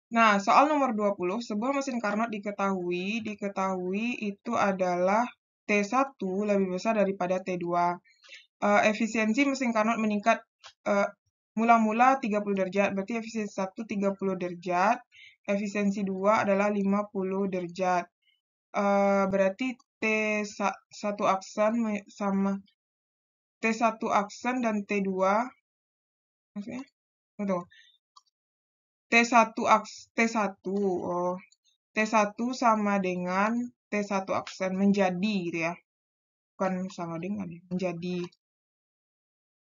Nah, soal nomor 20, sebuah mesin Carnot diketahui itu adalah T1 lebih besar daripada T2. Efisiensi mesin Carnot meningkat mula-mula 30 derajat, berarti efisiensi 1 30 derajat, efisiensi 2 adalah 50 derajat. Berarti T1 aksen sama T1 aksen dan T2, maksudnya? Betul. T1 oh, T1 sama dengan T1 aksen menjadi gitu ya. Bukan sama dengan ya, menjadi.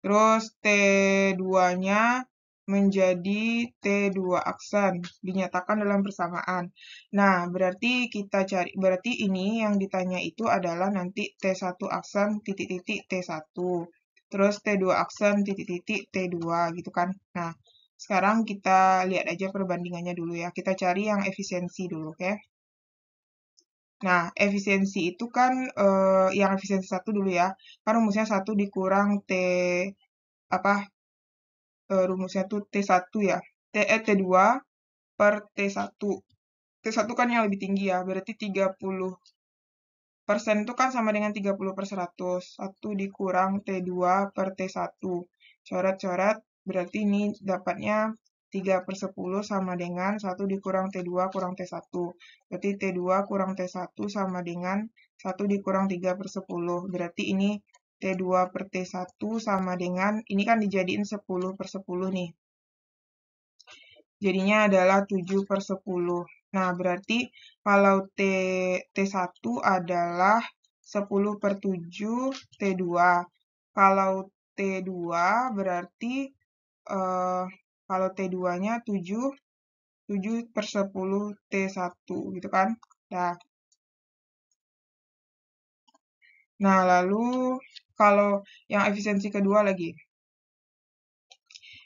Terus T2-nya menjadi T2 aksen, dinyatakan dalam persamaan. Nah, berarti ini yang ditanya itu adalah nanti T1 aksen titik-titik T1. Terus T2 aksen titik-titik T2 gitu kan. Nah, sekarang kita lihat aja perbandingannya dulu ya. Kita cari yang efisiensi dulu, oke? Nah, efisiensi itu kan yang efisiensi 1 dulu ya. Kan rumusnya 1 dikurang rumusnya tuh T1 ya. T2 per T1. T1 kan yang lebih tinggi ya, berarti 30% itu kan sama dengan 30/100. 1 dikurang T2 per T1. Coret-coret, berarti ini dapatnya 3/10 sama dengan 1 dikurang T2 kurang T1. Berarti T2 kurang T1 sama dengan 1 dikurang 3/10. Berarti ini T2 per T1 sama dengan, ini kan dijadiin 10/10 nih. Jadinya adalah 7/10. Nah, berarti kalau T1 adalah 10/7 T2. Kalau T2 berarti kalau T2-nya 7/10 T1 gitu kan. Nah, lalu kalau yang efisiensi kedua lagi.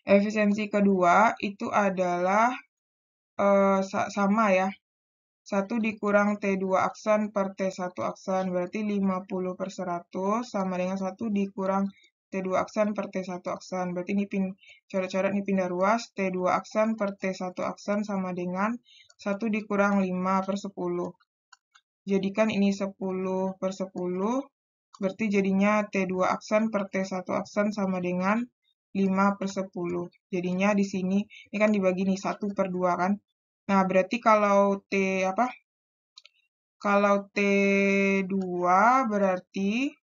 Efisiensi kedua itu adalah sama ya. 1 dikurang T2 aksen per T1 aksen, berarti 50/100 sama dengan 1 dikurang T2 aksen per T1 aksen. Berarti ini coret-coret ini pindah ruas, T2 aksen per T1 aksen sama dengan 1 dikurang 5/10. Jadikan ini 10/10, berarti jadinya T2 aksen per T1 aksen sama dengan 5/10. Jadinya di sini, ini kan dibagi nih 1/2 kan. Nah, berarti kalau T2 berarti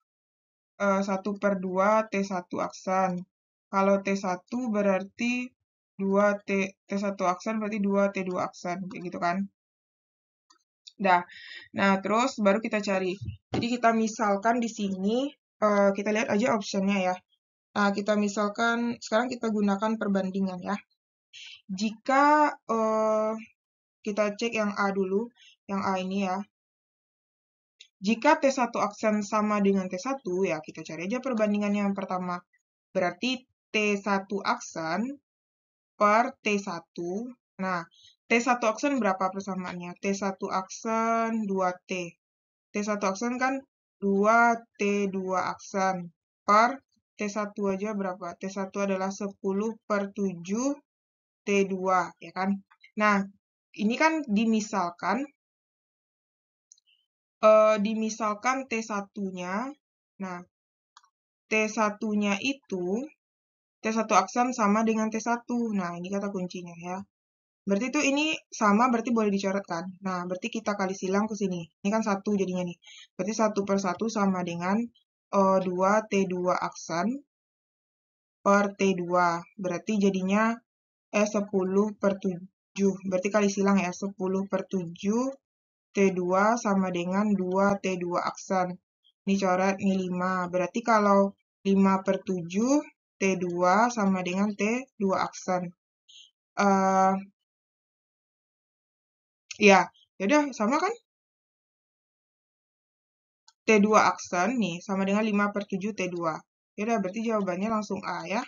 1/2 T1 aksen. Kalau T1 berarti T1 aksen berarti 2 T2 aksen, kayak gitu kan. Nah terus baru kita cari. Jadi kita misalkan di sini, kita lihat aja optionnya ya. Nah, kita misalkan, sekarang kita gunakan perbandingan ya. Jika kita cek yang A dulu, yang A ini ya. Jika T1 aksen sama dengan T1, ya kita cari aja perbandingannya yang pertama. Berarti T1 aksen per T1. Nah, T1 aksen berapa persamaannya? T1 aksen 2T. T1 aksen kan 2T2 aksen per T1 aja berapa? T1 adalah 10/7 T2, ya kan? Nah, ini kan dimisalkan T1-nya. Nah, T1-nya itu T1 aksen sama dengan T1. Nah, ini kata kuncinya ya. Berarti itu ini sama, berarti boleh dicoret kan? Nah, berarti kita kali silang ke sini. Ini kan 1 jadinya nih. Berarti 1/1 sama dengan 2T2 aksen per T2. Berarti jadinya 10/7. Berarti kali silang ya, 10/7 T2 sama dengan 2T2 aksen. Ini coret, ini 5. Berarti kalau 5/7 T2 sama dengan T2 aksen. Ya, yaudah sama kan? T2 aksen nih sama dengan 5/7 T2. Yaudah, berarti jawabannya langsung A ya.